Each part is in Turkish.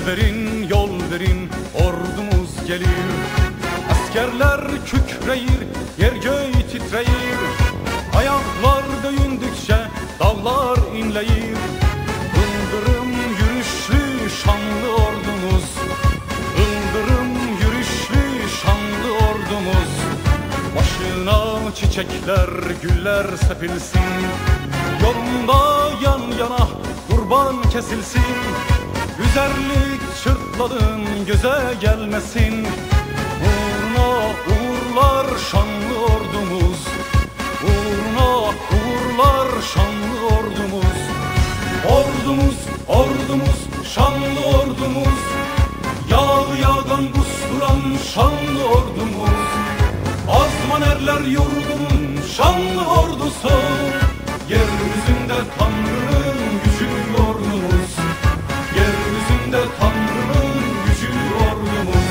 verin, yol verin, ordumuz gelir. Askerler kükreyir, yer göğü titreyir. Ayaklar döyündükçe dağlar inleyir. Yıldırım yürüşlü şanlı ordumuz, yıldırım yürüşlü şanlı ordumuz. Başına çiçekler, güller sepilsin. Yolunda yan yana kurban kesilsin. Güzellik çırtladın göze gelmesin. Uğruna uğurlar şanlı ordumuz, uğruna uğurlar şanlı ordumuz. Ordumuz, ordumuz, şanlı ordumuz, yağlı yağdan busduran şanlı ordumuz. Azman erler yurdunun şanlı ordusu, yeryüzünde Tanrı'nın gücü ordumuz, yeryüzünde Tanrı'nın gücü ordumuz.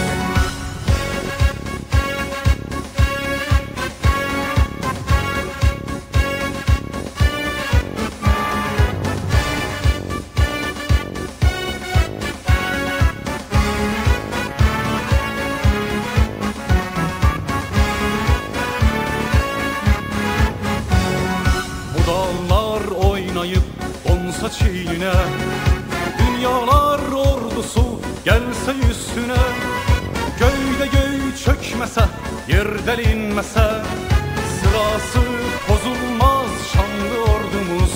Dağlar oynayıp donsa çiğne, dünyalar ordusu gelse üstüne. Göyde göğü çökmese, yer delinmese, sırası bozulmaz şanlı ordumuz,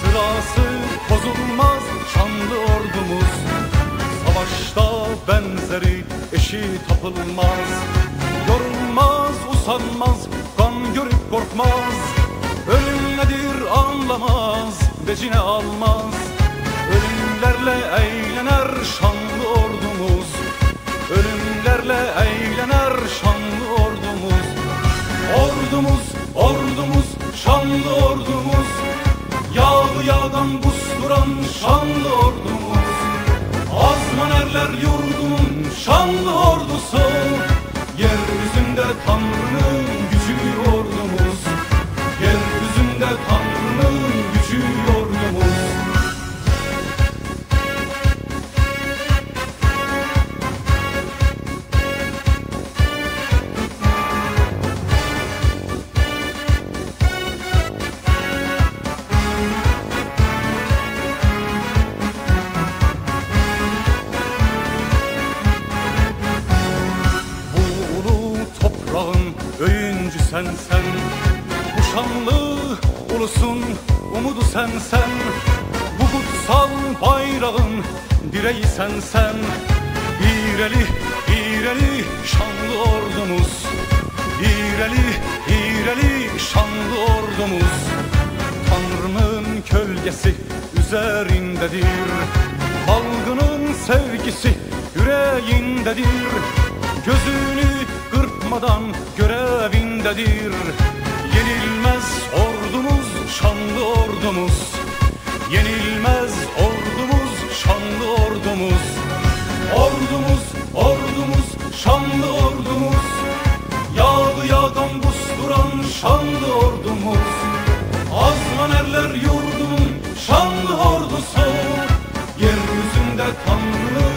sırası bozulmaz şanlı ordumuz. Savaşta benzeri eşi tapılmaz, yorulmaz usanmaz, kan görüp korkmaz. Ölüm nedir anlamaz, becine almaz. Ölümlerle eğlenir şanlı ordumuz, ölümlerle eğlenir şanlı ordumuz. Ordumuz, ordumuz, şanlı ordumuz, yağlı yağdan busduran şanlı ordumuz. Azman erler yurdunun şanlı ordusu, yeryüzünde Tanrı'nın gücü ordumuz, yeryüzünde Tanrı'nın gücü ordumuz. Bu ulu toprağın öyüncü sensen, bu şanlı ulusun umudu sensen. Bu kutsal bayrağın direği sensen. İğreli, İğreli şanlı ordumuz, İğreli, İğreli şanlı ordumuz. Tanrı'nın kölgesi üzerindedir, halkının sevgisi yüreğindedir. Gözünü kırpmadan görevindedir. Yenilmez ordumuz, şanlı ordumuz, yenilmez ordumuz, şanlı ordumuz. Ordumuz, ordumuz, şanlı ordumuz, yağlı yağdan busduran şanlı ordumuz. Azman erler yurdunun şanlı ordusu, yeryüzünde Tanrı